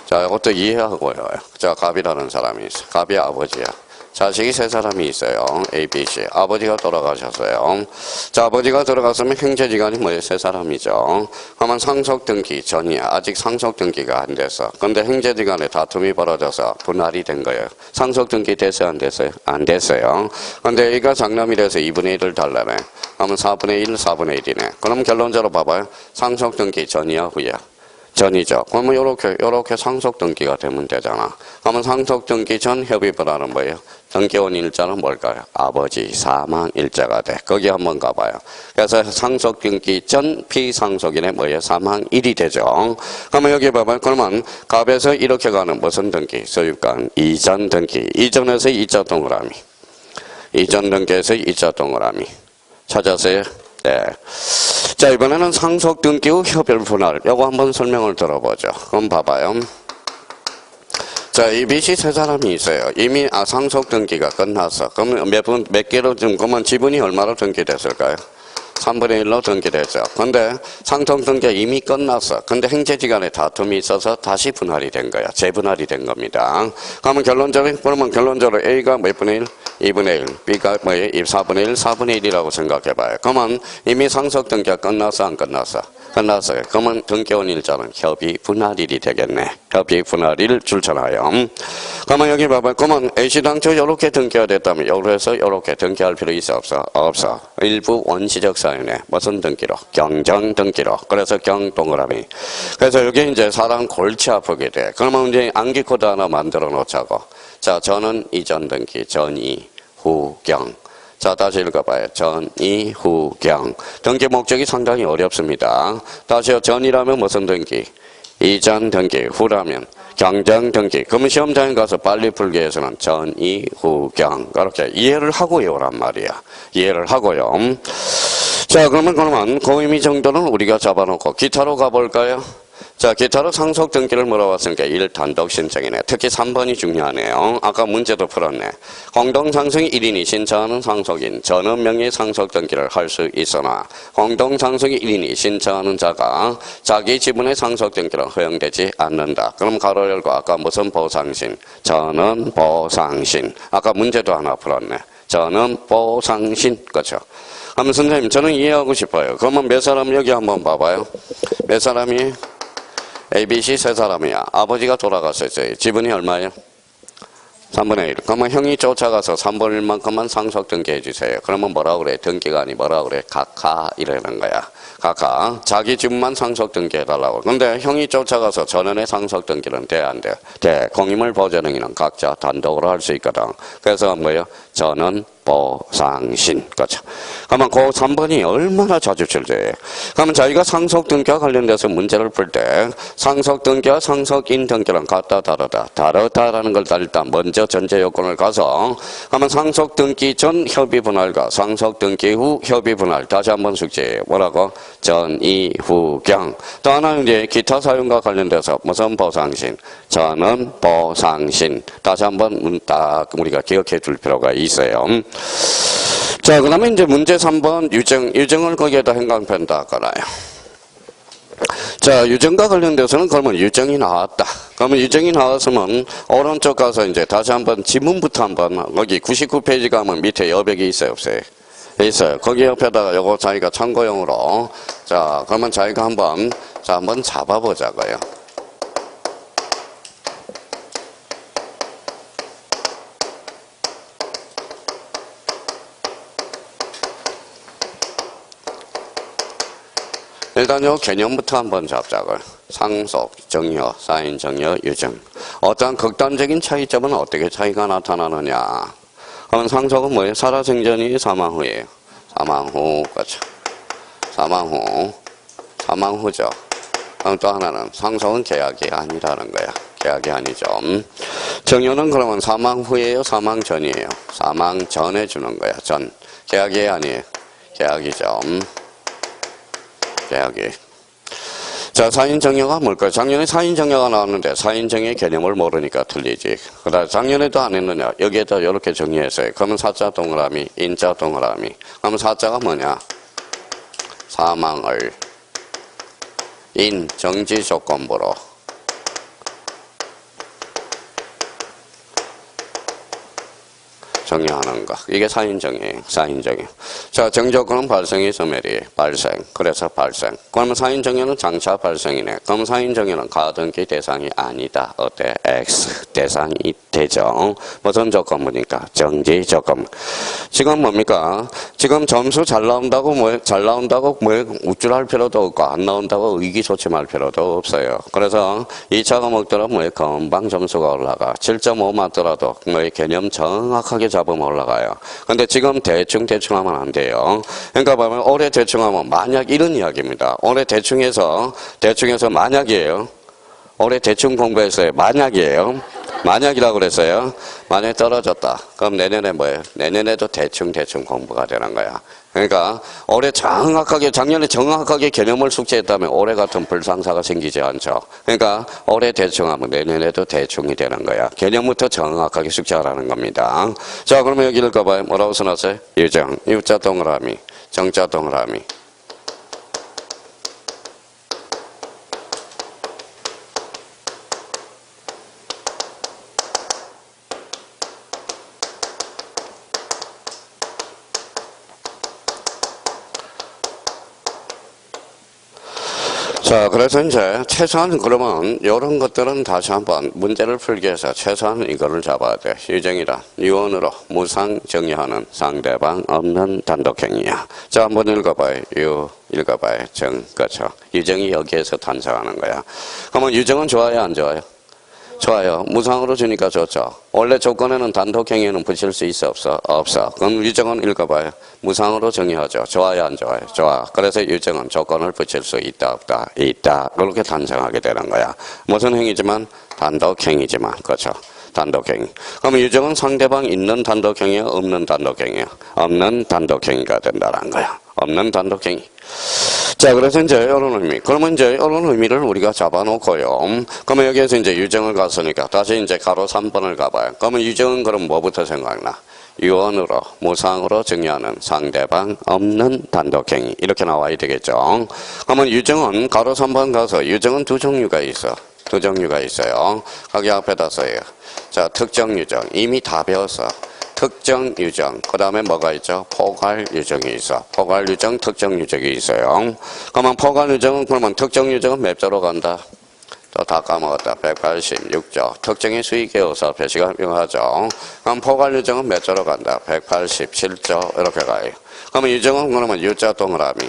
자, 이것도 이해하고요. 자, 갑이라는 사람이 있어. 갑이 아버지야. 자식이 세 사람이 있어요. A, B, C. 아버지가 돌아가셨어요. 자, 아버지가 돌아갔으면 형제지간이 뭐예요? 세 사람이죠. 그러면 상속등기 전이야. 아직 상속등기가 안 됐어. 근데 형제지간에 다툼이 벌어져서 분할이 된 거예요. 상속등기 됐어요? 안 됐어요? 안 됐어요. 근데 A가 장남이 돼서 2분의 1을 달라네. 그러면 4분의 1, 4분의 1이네. 그럼 결론적으로 봐봐요. 상속등기 전이야, 후야? 전이죠. 그러면 요렇게 상속등기가 되면 되잖아. 그러면 상속등기 전 협의분할은 뭐예요? 등기원 일자는 뭘까요? 아버지 사망일자가 돼. 거기 한번 가봐요. 그래서 상속등기 전 피상속인의 뭐예요? 사망일이 되죠. 그러면 여기 봐봐요. 그러면 갑에서 이렇게 가는 무슨 등기? 소유권 이전 등기. 이전에서 이자 동그라미. 이전 등기에서 이자 동그라미. 찾았어요? 네. 자, 이번에는 상속 등기 후 협의 분할. 요거 한번 설명을 들어보죠. 그럼 봐봐요. 자, A, B, C 세 사람이 있어요. 이미 상속 등기가 끝났어. 그러면 몇 개로 그러면 지분이 얼마로 등기됐을까요? 3분의 1로 등기됐죠. 근데 상속 등기가 이미 끝났어. 근데 형제지간에 다툼이 있어서 다시 분할이 된 거야. 재분할이 된 겁니다. 그러면 결론적으로 A가 몇 분의 1? 2분의 1. B가 뭐예요? 4분의 1, 4분의 1이라고 생각해봐요. 그러면 이미 상속 등기가 끝났어, 안 끝났어? 끝났어요. 그러면 등기원 일자는 협의 분할일이 되겠네. 협의 분할일 출처나요. 그러면 여기 봐봐요. 그러면 A씨 당초 이렇게 등기가 됐다면 여기서 이렇게 등기할 필요 있어 없어? 없어. 일부 원시적 사유네. 무슨 등기로? 경정 등기로. 그래서 경 동그라미. 그래서 여기 이제 사람 골치 아프게 돼. 그러면 이제 암기 코드 하나 만들어 놓자고. 자, 저는 이전 등기, 전이, 후, 경. 자, 다시 읽어봐요. 전이, 후, 경. 등기 목적이 상당히 어렵습니다. 다시요. 전이라면 무슨 등기? 이전 등기. 후라면 경정 등기. 그러면 시험장에 가서 빨리 풀기 위해서는 전이, 후, 경. 그렇게 이해를 하고요란 말이야. 이해를 하고요. 자, 그러면 그 의미 정도는 우리가 잡아놓고 기타로 가볼까요? 자, 기타로 상속 등기를 물어봤으니까 1 단독 신청이네. 특히 3번이 중요하네요. 아까 문제도 풀었네. 공동상속인 1인이 신청하는 상속인 전원 명의 상속 등기를 할 수 있으나 공동상속인 1인이 신청하는 자가 자기 지분의 상속 등기는 허용되지 않는다. 그럼 가로 열고 아까 무슨 보상신? 전원 보상신. 아까 문제도 하나 풀었네. 전원 보상신. 그렇죠? 그럼 선생님 저는 이해하고 싶어요. 그러면 몇 사람 여기 한번 봐봐요. 몇 사람이? A, B, C 세 사람이야. 아버지가 돌아갔었어요. 지분이 얼마예요? 3분의 1. 그러면 형이 쫓아가서 3분의 1만큼만 상속 등기해 주세요. 그러면 뭐라 그래? 등기가 아니 뭐라 그래? 각하 이러는 거야. 각하. 자기 지분만 상속 등기해 달라고. 근데 형이 쫓아가서 전원의 상속 등기는 돼, 안 돼? 돼. 공유물 보존행위는 각자 단독으로 할 수 있거든. 그래서 뭐예요? 전원 보상신. 그렇죠. 그러면 그 3번이 얼마나 자주 출제해요. 그러면 저희가 상속등기와 관련돼서 문제를 풀 때 상속등기와 상속인등기랑 같다 다르다. 다르다라는 걸 일단 먼저 전제 요건을 가서 그러면 상속등기 전 협의분할과 상속등기 후 협의분할 다시 한번 숙제해요. 뭐라고? 전이 후경. 또 하나는 이제 기타 사용과 관련돼서 무슨 보상신? 전은 보상신. 다시 한번 딱 우리가 기억해 둘 필요가 있어요. 자, 그 다음에 이제 문제 3번 유정을 거기에다 행강편다 깔아요. 자, 유정과 관련돼서는 그러면 유정이 나왔다. 그러면 유정이 나왔으면 오른쪽 가서 이제 다시 한번 지문부터 한번 거기 99페이지 가면 밑에 여백이 있어요, 없어요? 있어요. 거기 옆에다가 요거 자기가 참고용으로 자, 그러면 자기가 한번 잡아보자고요. 일단 요 개념부터 한번 잡자고요. 상속, 정여, 사인, 정여, 유정. 어떠한 극단적인 차이점은 어떻게 차이가 나타나느냐. 그러면 상속은 뭐예요? 살아생전이 사망 후예요. 사망 후, 그렇죠. 사망 후죠. 그럼 또 하나는 상속은 계약이 아니라는 거야. 계약이 아니죠. 정여는 그러면 사망 후예요? 사망 전이에요? 사망 전에 주는 거야. 전. 계약이 아니에요. 계약이죠. 계약이. 자, 사인정여가 뭘까요? 작년에 사인정여가 나왔는데 사인정여의 개념을 모르니까 틀리지. 그다음 작년에도 안 했느냐? 여기에다 이렇게 정리했어요. 그러면 사자 동그라미, 인자 동그라미. 그러면 사자가 뭐냐? 사망을 정지 조건부로 정의하는 거. 이게 사인정의예요. 사인정의. 자, 정조건은 발생이 소멸이에요. 발생. 그래서 발생. 그러면 사인정의는 장차 발생이네. 그럼 사인정의는 가등기 대상이 아니다. 어때? X 대상이 되죠. 무슨 조건부니까? 정지 조건부. 지금 뭡니까? 지금 점수 잘 나온다고 우쭐할 필요도 없고 안 나온다고 의기소침할 필요도 없어요. 그래서 2차 과목들은 금방 점수가 올라가. 7.5 맞더라도 개념 정확하게 잡으면 올라가요. 근데 지금 대충 하면 안 돼요. 그러니까 보면 올해 대충 하면 만약 이런 이야기입니다. 올해 대충해서 만약이에요. 올해 대충 공부했어요. 만약이에요. 만약이라고 그랬어요. 만약에 떨어졌다. 그럼 내년에 뭐예요? 내년에도 대충 공부가 되는 거야. 그러니까 올해 작년에 정확하게 개념을 숙지했다면 올해 같은 불상사가 생기지 않죠. 그러니까 올해 대충하면 내년에도 대충이 되는 거야. 개념부터 정확하게 숙지하라는 겁니다. 자, 그러면 여기 읽어봐요. 뭐라고 써놨어요? 유정, 유자 동그라미, 정자 동그라미. 자, 그래서 이제 최소한 그러면 이런 것들은 다시 한번 문제를 풀기 위해서 최소한 이거를 잡아야 돼. 유정이란 유언으로 무상 정의하는 상대방 없는 단독행위야. 자, 한번 읽어봐요. 읽어봐요. 그렇죠. 유정이 여기에서 탄생하는 거야. 그러면 유정은 좋아요, 안 좋아요? 좋아요. 무상으로 주니까 좋죠. 원래 조건에는 단독행위는 붙일 수 있어, 없어? 그럼 유정은 읽어봐요. 무상으로 정의하죠. 좋아요, 안 좋아요? 좋아. 그래서 유정은 조건을 붙일 수 있다, 없다? 있다. 그렇게 탄생하게 되는 거야. 무슨 행위지만? 단독행위지만. 그렇죠. 단독행위. 그럼 유정은 상대방 있는 단독행위야, 없는 단독행위야? 없는 단독행위가 된다는 거야. 없는 단독행위. 자, 그래서 이제 이런 의미. 그러면 이제 이런 의미를 우리가 잡아놓고요. 그러면 여기에서 이제 유정을 갔으니까 다시 이제 가로 3번을 가봐요. 그러면 유정은 그럼 뭐부터 생각나? 유언으로, 무상으로 정의하는 상대방 없는 단독행위. 이렇게 나와야 되겠죠. 그러면 유정은 가로 3번 가서 유정은 두 종류가 있어. 두 종류가 있어요. 거기 앞에다 써요. 자, 특정 유정. 이미 다 배웠어. 특정 유정, 그 다음에 뭐가 있죠? 포괄 유정이 있어. 포괄 유정, 특정 유정이 있어요. 그러면 포괄 유정은, 그러면 특정 유정은 몇 조로 간다? 또 다 까먹었다. 186조. 특정의 수익에 의해서 표시가 명하죠. 그럼 포괄 유정은 몇 조로 간다? 187조. 이렇게 가요. 그러면 유정은 그러면 유자 동그라미.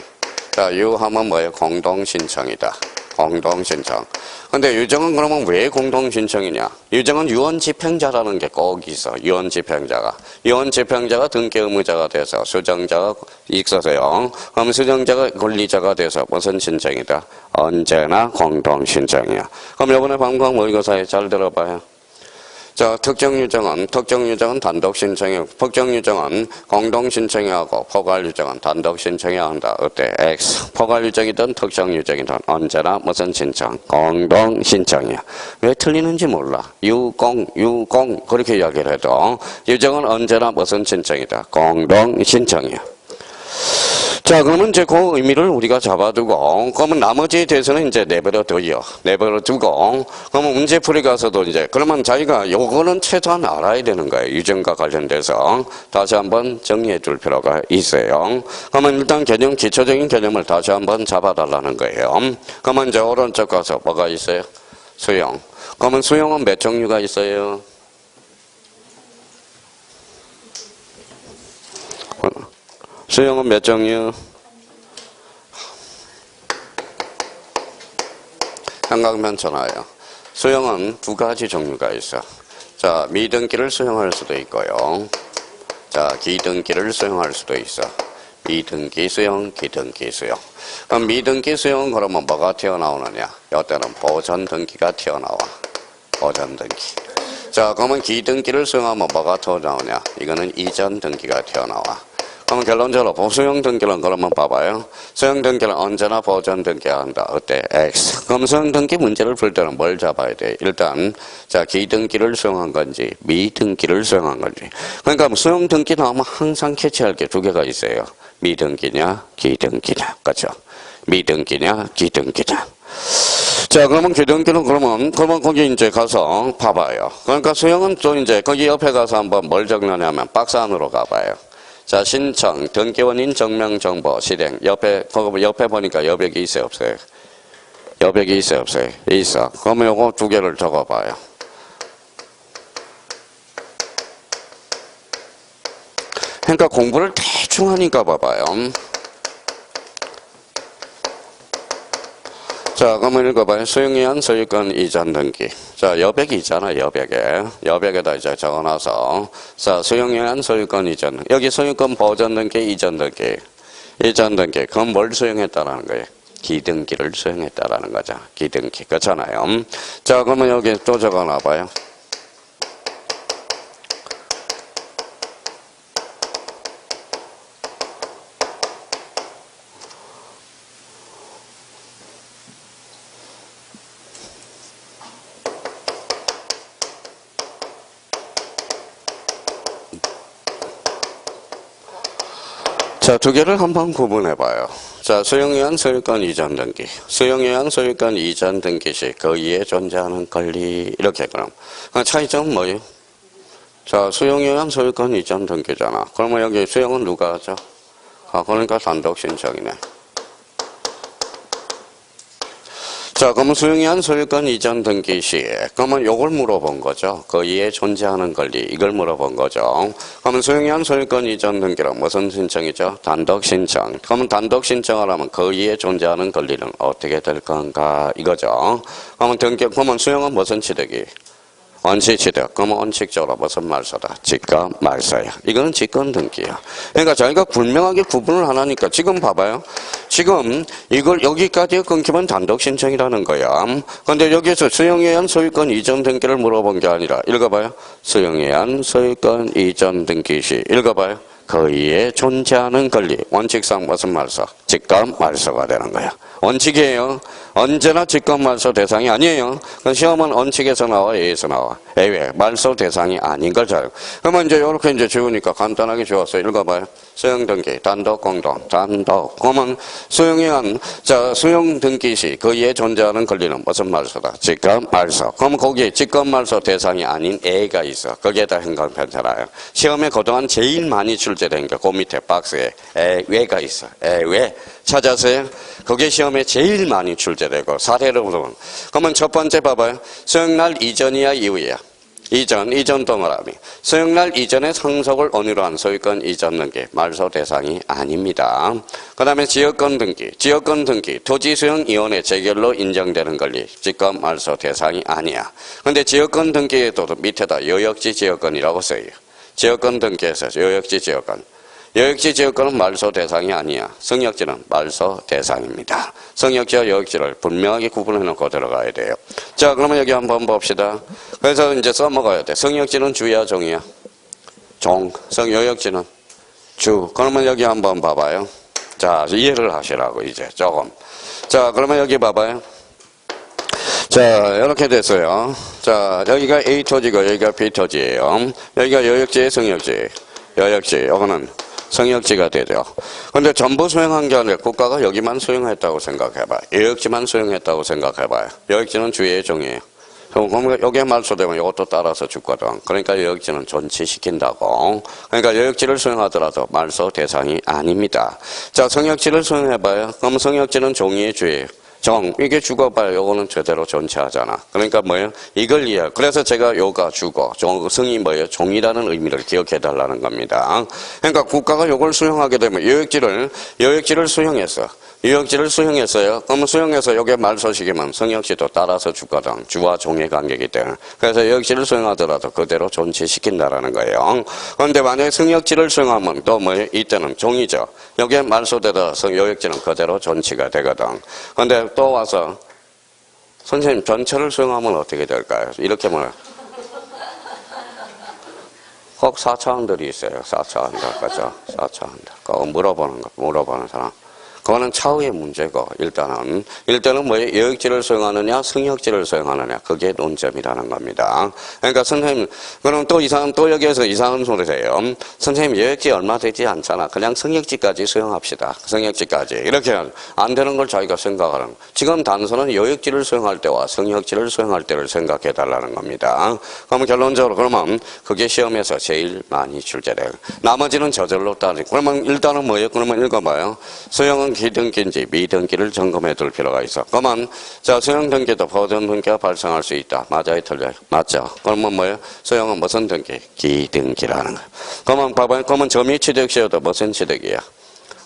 자, 유하면 뭐예요? 공동신청이다. 공동신청. 근데 유정은 그러면 왜 공동신청이냐? 유정은 유언집행자라는 게 꼭 있어. 유언집행자가. 유언집행자가 등기 의무자가 돼서 수정자가 있어서요. 그럼 수정자가 권리자가 돼서 무슨 신청이다? 언제나 공동신청이야. 그럼 이번에 방광 모의고사에 잘 들어봐요. 자, 특정유정은 단독신청이고, 특정유정은 공동신청이하고, 포괄유정은 단독신청해야 한다. 어때? X. 포괄유정이든 특정유정이든 언제나 무슨 신청? 공동신청이야. 왜 틀리는지 몰라. 유공, 그렇게 이야기를 해도, 유정은 언제나 무슨 신청이다? 공동신청이야. 자, 그러면 이제 그 의미를 우리가 잡아두고, 그러면 나머지에 대해서는 이제 내버려 두고, 그러면 문제풀이 가서도 이제, 그러면 자기가 요거는 최소한 알아야 되는 거예요. 유정과 관련돼서. 다시 한번 정리해 둘 필요가 있어요. 그러면 일단 개념, 기초적인 개념을 다시 한번 잡아달라는 거예요. 그러면 이제 오른쪽 가서 뭐가 있어요? 수용. 그러면 수용은 몇 종류가 있어요? 수용은 몇 종류? 삼각면천하예요. 수용은 두 가지 종류가 있어. 자, 미등기를 수용할 수도 있고요. 자, 기등기를 수용할 수도 있어. 미등기 수용, 기등기 수용. 그럼 미등기 수용은 그러면 뭐가 튀어나오느냐? 이때는 보전등기가 튀어나와. 보전등기. 자, 그러면 기등기를 수용하면 뭐가 튀어나오냐? 이거는 이전등기가 튀어나와. 그럼 결론적으로 보수용 등기는 그러면 봐봐요. 수용 등기는 언제나 보전 등기해야 한다. 어때? X. 그럼 수용 등기 문제를 풀 때는 뭘 잡아야 돼? 일단 자, 기등기를 수용한 건지 미등기를 수용한 건지. 그러니까 수용 등기 나오면 항상 캐치할 게 두 개가 있어요. 미등기냐 기등기냐. 그렇죠? 미등기냐 기등기냐. 자, 그러면 기등기는 그러면 거기 이제 가서 봐봐요. 그러니까 수용은 또 이제 거기 옆에 가서 한번 뭘 적느냐면 박스 안으로 가봐요. 자, 신청, 등기원인 정명정보 실행. 옆에 보니까 여백이 있어요, 없어요? 여백이 있어요, 없어요? 있어. 그러면 요거 두 개를 적어봐요. 그러니까 공부를 대충 하니까 봐봐요. 자, 그러면 읽어봐요. 수용에 의한 소유권 이전 등기. 자, 여백이 있잖아, 여백에. 여백에다 이제 적어놔서. 자, 수용에 의한 소유권 이전. 여기 소유권 보전 등기, 이전 등기. 이전 등기. 그건 뭘 수용했다라는 거예요? 기등기를 수용했다라는 거죠. 기등기. 그렇잖아요. 자, 그러면 여기 또 적어놔봐요. 자, 두 개를 한번 구분해봐요. 자, 수용에 의한 소유권 이전 등기. 수용에 의한 소유권 이전 등기 시 그 이에 존재하는 권리. 이렇게 그럼. 차이점은 뭐예요? 자, 수용에 의한 소유권 이전 등기잖아. 그러면 여기 수용은 누가 하죠? 그러니까 단독 신청이네. 자, 그러면 수용에 의한 소유권 이전 등기 시, 그러면 요걸 물어본 거죠. 그 이에 존재하는 권리, 이걸 물어본 거죠. 그러면 수용에 의한 소유권 이전 등기는 무슨 신청이죠? 단독 신청. 그러면 단독 신청을 하면 그 이에 존재하는 권리는 어떻게 될 건가? 이거죠. 그러면 수용은 무슨 취득이? 원시취득. 그러면 원칙적으로 무슨 말소다? 직권 말소야. 이거는 직권 등기야. 그러니까 자기가 분명하게 구분을 안 하니까 지금 봐봐요. 지금 이걸 여기까지 끊기면 단독 신청이라는 거야. 근데 여기서 수용에 의한 소유권 이전 등기를 물어본 게 아니라 읽어봐요. 수용에 의한 소유권 이전 등기 시 읽어봐요. 그 이에 존재하는 권리. 원칙상 무슨 말소? 직권 말소가 되는 거야. 원칙이에요. 언제나 직권 말소 대상이 아니에요. 시험은 원칙에서 나와, A에서 나와. A 말소 대상이 아닌 걸 잘. 그러면 이제 이렇게 이제 지우니까 간단하게 지웠어요. 읽어봐요. 수용 등기, 단독, 공동, 단독. 그러면 수용에 의한, 자, 수용 등기 시 그에 존재하는 권리는 무슨 말소다? 직권 말소. 그럼 거기에 직권 말소 대상이 아닌 A가 있어. 거기에다 행간 편차라요. 시험에 그동안 제일 많이 출제된 게 그 밑에 박스에 왜가 있어. 왜? 찾아서요. 그게 시험에 제일 많이 출제되고 사례로 보면. 그러면 첫 번째 봐봐요. 수용날 이전이야 이후이야? 이전 동그라미. 소유날 이전의 상속을 원인으로 한 소유권 이전 등기, 말소 대상이 아닙니다. 그 다음에 지역권 등기. 지역권 등기, 토지수용위원회 재결로 인정되는 권리, 직권 말소 대상이 아니야. 근데 지역권 등기에도 밑에다 여역지 지역권이라고 써요. 지역권 등기에서 여역지 지역권. 여역지 지역권은 말소 대상이 아니야. 성역지는 말소 대상입니다. 성역지와 여역지를 분명하게 구분해놓고 들어가야 돼요. 자, 그러면 여기 한번 봅시다. 그래서 이제 써먹어야 돼. 성역지는 주야 종이야? 종. 여역지는 주. 그러면 여기 한번 봐봐요. 자, 이해를 하시라고 이제 조금. 자, 그러면 여기 봐봐요. 자, 이렇게 됐어요. 자, 여기가 A 토지고 여기가 B 토지예요. 여기가 여역지의 성역지. 여역지. 이거는 성역지가 되죠. 근데 전부 수용한 게 아니라 국가가 여기만 수용했다고 생각해봐. 여역지만 수용했다고 생각해봐요. 여역지는 주의 종이에요. 그럼 여기에 말소되면 이것도 따라서 죽거든. 그러니까 여역지는 존치시킨다고. 그러니까 여역지를 수용하더라도 말소 대상이 아닙니다. 자, 성역지를 수용해봐요. 그럼 성역지는 종이의 주예요. 정, 이게 죽어봐요. 요거는 제대로 존치하잖아. 그러니까 뭐예요? 이걸 이해. 그래서 제가 요가 주고, 성이 뭐예요? 종이라는 의미를 기억해달라는 겁니다. 그러니까 국가가 요걸 수용하게 되면 여역지를 수용했어. 여역지를 수용했어요. 그러면 수용해서 요게 말소식이면 성역지도 따라서 죽거든. 주와 종의 관계이기 때문에. 그래서 여역지를 수용하더라도 그대로 존치시킨다라는 거예요. 그런데 만약에 성역지를 수용하면 또 뭐예요? 이때는 종이죠. 여기에 말소되더라서 여역지는 그대로 존치가 되거든. 그런데 또 와서 선생님 전체를 수용하면 어떻게 될까요? 이렇게 뭐예요? 꼭 4차원들이 있어요. 4차원들. 그죠? 4차원들. 그거 물어보는 사람. 그거는 차후의 문제고, 일단은 뭐예요? 여역지를 수용하느냐, 성역지를 수용하느냐, 그게 논점이라는 겁니다. 그러니까 선생님, 그럼 또 여기에서 이상한 소리세요. 선생님, 여역지 얼마 되지 않잖아. 그냥 성역지까지 수용합시다. 성역지까지. 이렇게 안 되는 걸 자기가 생각하는. 지금 단서는 여역지를 수용할 때와 성역지를 수용할 때를 생각해 달라는 겁니다. 그러면 결론적으로, 그러면 그게 시험에서 제일 많이 출제돼요. 나머지는 저절로 따르고. 그러면 일단은 뭐예요? 그러면 읽어봐요. 수용은 기등기인지 미등기를 점검해 둘 필요가 있어. 그러면 자, 수용 등기도 보전 등기가 발생할 수 있다. 맞아요, 틀려요? 맞죠? 그러면 뭐예요? 수용은 무슨 등기? 기등기라는 거예요. 그러면 봐봐요. 그러면 점유 취득 시효도 무슨 취득이야?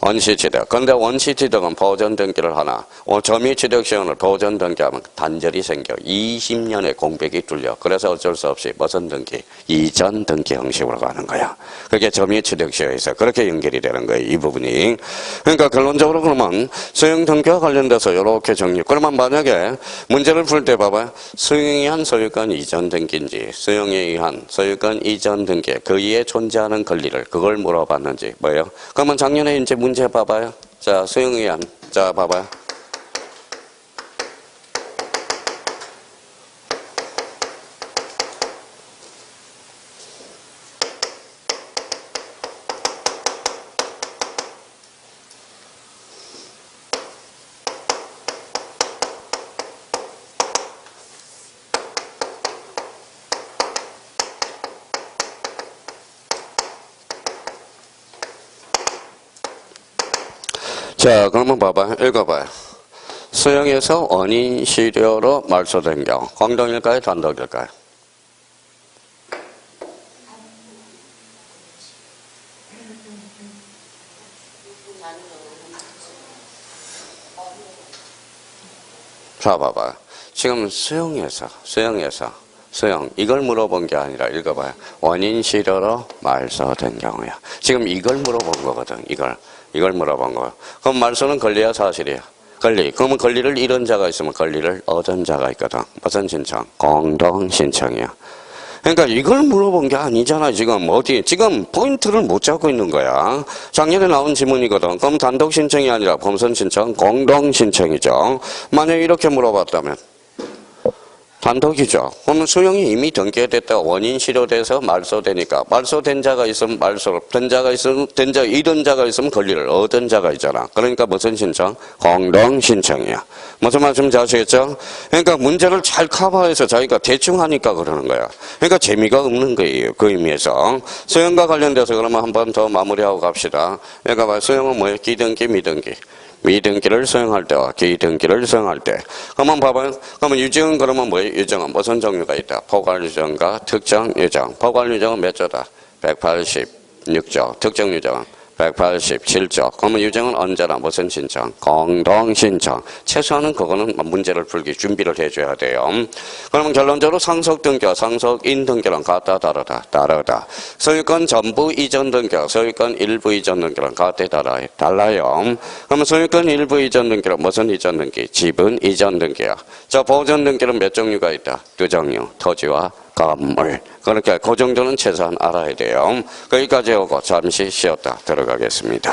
원시 취득. 근데 원시 취득은 보전 등기를 하나, 점유 취득 시효는 보전 등기하면 단절이 생겨. 20년의 공백이 뚫려. 그래서 어쩔 수 없이 무슨 등기? 이전 등기 형식으로 가는 거야. 그게 점유 취득 시효에서 그렇게 연결이 되는 거예요. 이 부분이. 그러니까 결론적으로 그러면 수용 등기와 관련돼서 이렇게 정리. 그러면 만약에 문제를 풀 때 봐봐요. 수용에 의한 소유권 이전 등기인지 수용에 의한 소유권 이전 등기 그 이에 존재하는 권리를 그걸 물어봤는지 뭐예요? 그러면 작년에 이제 문제 봐봐요. 자, 수용에 의한. 자, 봐봐요. 자, 그러면 봐봐요. 읽어봐요. 수용에서 원인 실효로 말소된 경우 공동일까요? 단독일까요? 자, 봐봐요. 지금 수용 이걸 물어본 게 아니라 읽어봐요. 원인 실효로 말소된 경우야. 지금 이걸 물어본 거거든. 이걸 물어본 거야. 그럼 말소는 권리야, 사실이야? 권리. 그러면 권리를 잃은 자가 있으면 권리를 얻은 자가 있거든. 무슨 신청? 공동 신청이야. 그러니까 이걸 물어본 게 아니잖아. 지금 포인트를 못 잡고 있는 거야. 작년에 나온 지문이거든. 그럼 단독 신청이 아니라 무슨 신청? 공동 신청이죠. 만약에 이렇게 물어봤다면 단독이죠. 그러면 수용이 이미 등기됐다 원인 실효돼서 말소되니까 말소된 자가 있으면 잃은 자가 있으면 권리를 얻은 자가 있잖아. 그러니까 무슨 신청? 공동 신청이야. 무슨 말씀인지 아시겠죠? 그러니까 문제를 잘 커버해서 자기가 대충 하니까 그러는 거야. 그러니까 재미가 없는 거예요. 그 의미에서. 수용과 관련돼서 그러면 한 번 더 마무리하고 갑시다. 그러니까 수용은 뭐예요? 기등기, 미등기. 미등기를 수행할 때와 기등기를 수행할 때. 그러면 봐봐요. 그러면 유증은 그러면 뭐예요? 유증은 무슨 종류가 있다? 포괄유증과 특정유증. 포괄유증은 몇 조다? 186조. 특정유증은 187조. 그러면 유증은 언제나 무슨 신청? 공동신청. 최소한은 그거는 문제를 풀기 준비를 해줘야 돼요. 그러면 결론적으로 상속등기와 상속인등기랑 같다 다르다? 다르다. 소유권 전부 이전 등기와 소유권 일부 이전 등기랑 같다 달라요. 그러면 소유권 일부 이전 등기는 무슨 이전 등기? 지분 이전 등기야. 자, 보존 등기는 몇 종류가 있다? 두 종류. 토지와 건물. 그러니까 그 정도는 최소한 알아야 돼요. 거기까지 오고 잠시 쉬었다 들어가겠습니다.